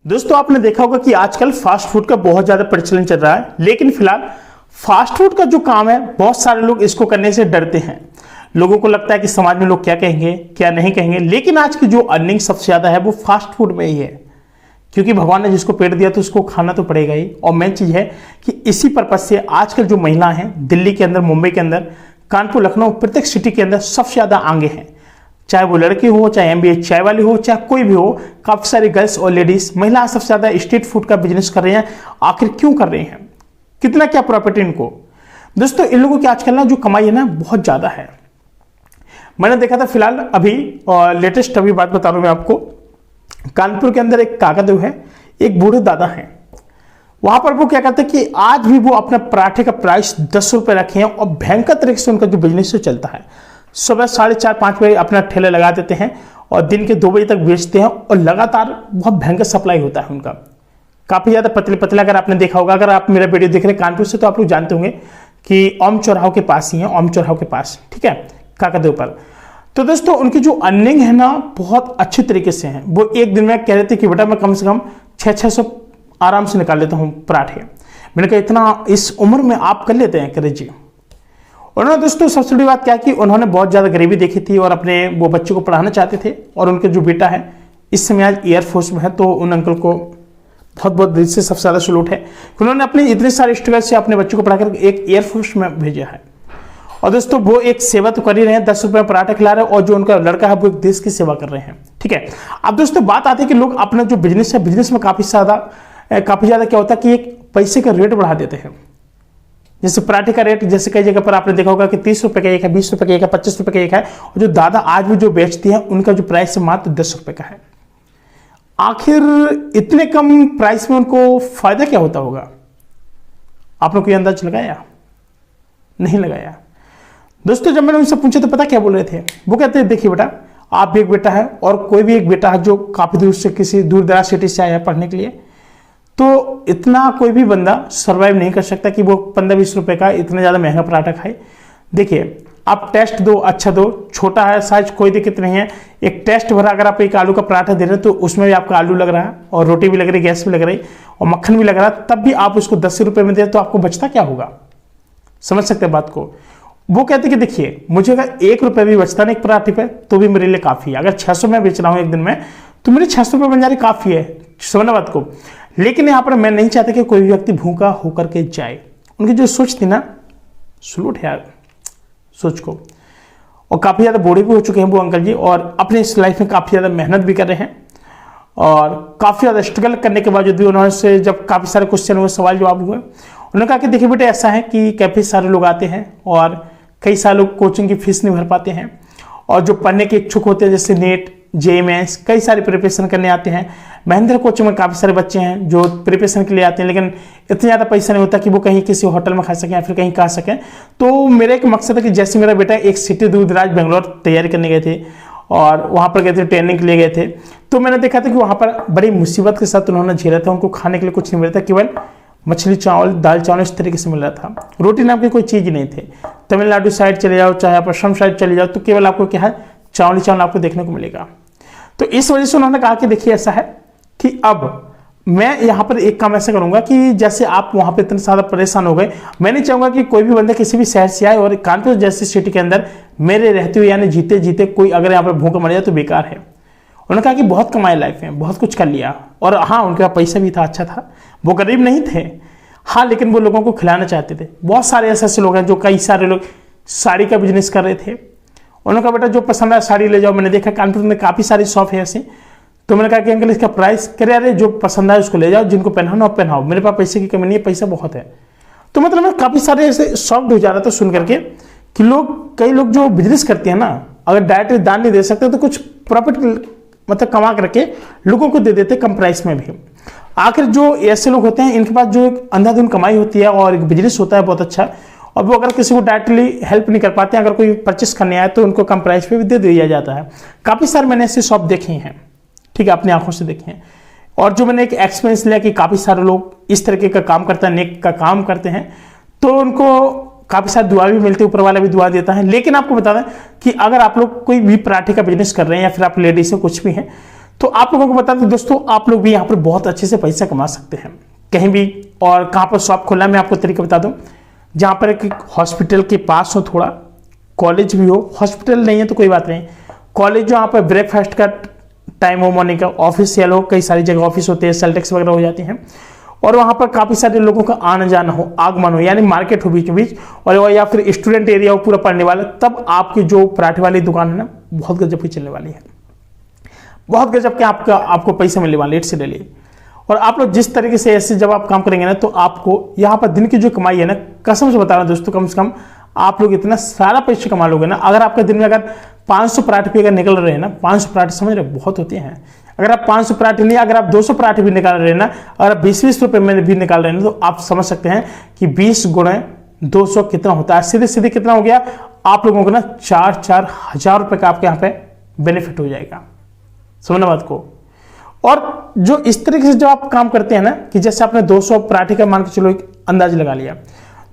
दोस्तों आपने देखा होगा कि आजकल फास्ट फूड का बहुत ज्यादा प्रचलन चल रहा है, लेकिन फिलहाल फास्ट फूड का जो काम है बहुत सारे लोग इसको करने से डरते हैं। लोगों को लगता है कि समाज में लोग क्या कहेंगे क्या नहीं कहेंगे, लेकिन आज की जो अर्निंग सबसे ज्यादा है वो फास्ट फूड में ही है, क्योंकि भगवान ने जिसको पेट दिया तो उसको खाना तो पड़ेगा ही। और मेन चीज है कि इसी पर्पज से आजकल जो महिला हैं दिल्ली के अंदर, मुंबई के अंदर, कानपुर, लखनऊ, प्रत्येक सिटी के अंदर सबसे ज्यादा आगे हैं। चाहे वो लड़की हो, चाहे एमबीए चाय वाली हो, चाहे कोई भी हो, काफी सारी गर्ल्स और लेडीज महिला सबसे ज्यादा स्ट्रीट फूड का बिजनेस कर रहे हैं। आखिर क्यों कर रहे हैं, कितना क्या प्रॉफिट इनको? दोस्तों इन लोगों की आजकल ना जो कमाई है ना बहुत ज्यादा है। मैंने देखा था फिलहाल अभी लेटेस्ट अभी बात बता रहा हूं मैं आपको। कानपुर के अंदर एक काकादेव है, एक बूढ़े दादा हैं। वहां पर वो क्या करते हैं कि आज भी वो अपने पराठे का प्राइस 10 रुपए रखे हैं और भयंकर तरीके से उनका जो बिजनेस चलता है। सुबह 4:30-5 बजे अपना ठेले लगा देते हैं और दिन के 2 बजे तक बेचते हैं और लगातार बहुत भयंकर सप्लाई होता है उनका। काफी ज्यादा पतले पतले, अगर आपने देखा होगा, अगर आप मेरा वीडियो देख रहे हैं कानपुर से तो आप लोग जानते होंगे कि ओम चौराहा के पास ही है, ओम चौराहा के पास, ठीक है, काकादेव पर। तो दोस्तों उनकी जो अर्निंग है ना बहुत अच्छे तरीके से है। वो एक दिन में कह रहे थे कि बेटा मैं कम से कम 600 आराम से निकाल लेता हूँ पराठे। मैंने कहा इतना इस उम्र में आप कर लेते हैं? करे जी। उन्होंने दोस्तों सबसे बड़ी बात क्या की, उन्होंने बहुत ज्यादा गरीबी देखी थी और अपने वो बच्चे को पढ़ाना चाहते थे। और उनके जो बेटा है इस समय आज एयरफोर्स में है, तो उन अंकल को बहुत बहुत दिल से सबसे ज्यादा सलूट है। उन्होंने अपने इतने सारे स्ट्रगल से अपने बच्चे को पढ़ाकर एक एयरफोर्स में भेजा है। और दोस्तों वो एक सेवा तो कर ही रहे हैं, 10 रुपए में पराठा खिला रहे हैं, और जो उनका लड़का है वो एक देश की सेवा कर रहे हैं, ठीक है। अब दोस्तों बात आती है कि लोग अपना जो बिजनेस है, बिजनेस में काफी ज्यादा क्या होता है कि एक पैसे का रेट बढ़ा देते हैं। जैसे पराठे का रेट, जैसे कई जगह पर आपने देखा होगा कि 30 रुपए का एक है, 20 रुपए का एक है, 25 रुपए का एक है, और जो दादा आज भी जो बेचती हैं उनका जो प्राइस है मात्र 10 रुपए का है। आखिर इतने कम प्राइस में उनको फायदा क्या होता होगा? आपने कोई अंदाज लगाया? नहीं लगाया। दोस्तों जब मैंने उनसे पूछा तो पता क्या बोल रहे थे? वो कहते हैं देखिए बेटा, आप भी एक बेटा है और कोई भी एक बेटा है जो काफी दूर से किसी दूर दराज सिटी से आया है पढ़ने के लिए, तो इतना कोई भी बंदा सरवाइव नहीं कर सकता कि वो 15-20 रुपए का इतना ज्यादा महंगा पराठा खाए। देखिए आप टेस्ट दो, अच्छा दो, छोटा है साइज कोई दिक्कत नहीं है। एक टेस्ट भरा अगर आप एक आलू का पराठा दे रहे हैं तो उसमें भी आपका आलू लग रहा है और रोटी भी लग रही, गैस भी लग रही और मक्खन भी लग रहा है, तब भी आप उसको 10 रुपए में दे तो आपको बचता क्या होगा? समझ सकते हैं बात को? वो कहते कि देखिए मुझे अगर 1 रुपए भी बचता ना एक पराठे पे तो भी मेरे लिए काफी है। अगर 600 में बेच रहा हूं एक दिन में तो मेरे 600 रुपए बन जा रही, काफी है। समझना बात को? लेकिन यहां पर मैं नहीं चाहता कि कोई भी व्यक्ति भूखा होकर के जाए। उनकी जो सोच थी ना, सलूट है यार सोच को। और काफी ज्यादा बूढ़े भी हो चुके हैं वो अंकल जी, और अपने इस लाइफ में काफी ज्यादा मेहनत भी कर रहे हैं और काफी ज्यादा स्ट्रगल करने के बावजूद भी उन्होंने से जब काफी सारे क्वेश्चन हुए, सवाल जवाब हुए, उन्होंने कहा कि देखिए बेटे ऐसा है कि काफी सारे लोग आते हैं और कई सारे लोग कोचिंग की फीस नहीं भर पाते हैं, और जो पढ़ने के इच्छुक होते हैं जैसे नेट, जेईई मेंस, कई सारे प्रिपरेशन करने आते हैं। महेंद्र कोचिंग में काफी सारे बच्चे हैं जो प्रिपरेशन के लिए आते हैं, लेकिन इतना ज्यादा पैसा नहीं होता कि वो कहीं किसी होटल में खा सकें या फिर कहीं खा सकें। तो मेरा एक मकसद है कि जैसे मेरा बेटा एक सिटी दूर दराज बेंगलोर तैयारी करने गए थे और वहां पर गए थे, ट्रेनिंग के लिए गए थे, तो मैंने देखा था कि वहां पर बड़ी मुसीबत के साथ उन्होंने झेला था। उनको खाने के लिए कुछ नहीं मिला था, केवल मछली चावल, दाल चावल इस तरीके से मिल रहा था। रोटी नाम की कोई चीज ही नहीं थी। तमिलनाडु साइड चले जाओ, चाहे आप असम साइड चले जाओ, तो केवल आपको क्या है, चावल चावल आपको देखने को मिलेगा। तो इस वजह से उन्होंने कहा कि देखिए ऐसा है कि अब मैं यहाँ पर एक काम ऐसा करूंगा कि जैसे आप वहां पे इतने ज्यादा परेशान हो गए, मैं नहीं चाहूंगा कि कोई भी बंदा किसी भी शहर से आए और कानपुर जैसी सिटी के अंदर मेरे रहते हुए यानी जीते जीते कोई अगर यहाँ पर भूखा मर जाए तो बेकार है। उन्होंने कहा कि बहुत कमाई लाइफ में, बहुत कुछ कर लिया, और हाँ उनके पास पैसा भी था, अच्छा था, वो गरीब नहीं थे, हाँ, लेकिन वो लोगों को खिलाना चाहते थे। बहुत सारे ऐसे लोग हैं जो, कई सारे लोग साड़ी का बिजनेस कर रहे थे। उन्होंने कहा बेटा जो पसंद है साड़ी ले जाओ। मैंने देखा कानपुर में काफी सारी शॉप है ऐसे, तो मैंने कहा कि अंकल इसका प्राइस करे, अरे जो पसंद है उसको ले जाओ, जिनको पहनाना आप पहनाओ, मेरे पास पैसे की कमी नहीं है, पैसा बहुत है। तो मतलब मैं काफी सारे ऐसे शॉक्ड हो जा रहा था सुन करके कि कई लोग जो बिजनेस करते हैं ना, अगर डायरेक्ट दान नहीं दे सकते तो कुछ प्रॉफिट मतलब कमा करके लोगों को दे देते कम प्राइस में भी। आखिर जो ऐसे लोग होते हैं इनके पास जो एक अंधाधुंध कमाई होती है और एक बिजनेस होता है बहुत अच्छा, और वो अगर किसी को डायरेक्टली हेल्प नहीं कर पाते हैं, अगर कोई परचेस करने आए तो उनको कम प्राइस पे भी दे दिया जाता है। काफी सारे मैंने ऐसे शॉप देखे हैं, ठीक है, अपनी आंखों से देखे हैं। और जो मैंने एक एक्सपीरियंस लिया कि काफी सारे लोग इस तरीके का काम करते हैं, नेक का काम करते हैं, तो उनको काफी सारी दुआ भी मिलती है, ऊपर वाला भी दुआ देता है। लेकिन आपको बता दें कि अगर आप लोग कोई भी पराठे का बिजनेस कर रहे हैं या फिर आप लेडीज से कुछ भी हैं, तो आप लोगों को बता दें दोस्तों, आप लोग भी यहाँ पर बहुत अच्छे से पैसा कमा सकते हैं कहीं भी। और कहाँ पर शॉप खोलना मैं आपको तरीका बता दूं, जहाँ पर एक हॉस्पिटल के पास हो, थोड़ा कॉलेज भी हो, हॉस्पिटल नहीं है तो कोई बात नहीं, कॉलेज जहाँ पर ब्रेकफास्ट का टाइम हो, मॉर्निंग का, ऑफिशियल हो, कई सारी जगह ऑफिस होते हैं, सेल्टेक्स वगैरह हो जाती हैं, और वहाँ पर काफ़ी सारे लोगों का आना जाना हो, आगमन हो, यानी मार्केट हो बीचों बीच, और या फिर स्टूडेंट एरिया हो पूरा पढ़ने वाला, तब आपकी जो पराठे वाली दुकान है ना, बहुत गजब की चलने वाली है, बहुत गजब के आपको पैसे मिलने वाले इट्स डेली। और आप लोग जिस तरीके से ऐसे जब आप काम करेंगे ना, तो आपको यहाँ पर दिन की जो कमाई है ना, कसम से बता रहा हूँ दोस्तों, कम से कम आप लोग इतना सारा पैसे कमा लोगे ना। अगर आपका दिन में अगर 500 पराठे भी अगर निकल रहे हैं ना, 500 पराठे समझ रहे बहुत होते हैं। अगर आप 500 पराठे नहीं, अगर आप 200 पराठे भी निकाल रहे हैं ना, अगर आप 20-20 रुपए में भी निकाल रहे हैं ना, तो आप समझ सकते हैं कि 20 गुणे 200 कितना होता है। सीधे सीधे कितना हो गया आप लोगों को ना, 4-4 हजार रुपए का आपके यहाँ पे बेनिफिट हो जाएगा, समझना बात को। और जो इस तरीके से जो आप काम करते हैं ना, कि जैसे आपने 200 पराठे का मान के चलो एक अंदाज लगा लिया,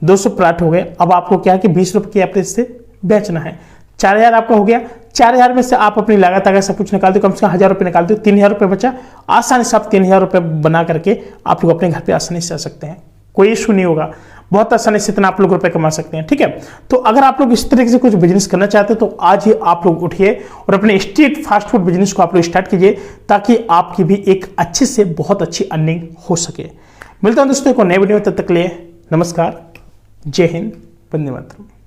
200 पराठे हो गए, अब आपको क्या है कि 20 रुपए की एवरेज से बेचना है, 4000 आपका हो गया। 4000 में से आप अपनी लागत अगर सब कुछ निकाल दो, कम से कम 1000 रुपये निकाल दो, 3000 रुपये बचा। आसानी से आप 3000 रुपये बना करके आप लोग अपने घर पे आसानी से आ सकते हैं, कोई इशू नहीं होगा, बहुत आसानी से इतना आप लोग रुपए कमा सकते हैं, ठीक है। तो अगर आप लोग इस तरीके से कुछ बिजनेस करना चाहते हैं तो आज ही आप लोग उठिए और अपने स्ट्रीट फास्ट फूड बिजनेस को आप लोग स्टार्ट कीजिए, ताकि आपकी भी एक अच्छे से बहुत अच्छी अर्निंग हो सके। मिलता हूं दोस्तों एक नए वीडियो में, तब तक के लिए नमस्कार, जय हिंद, वंदे मातरम।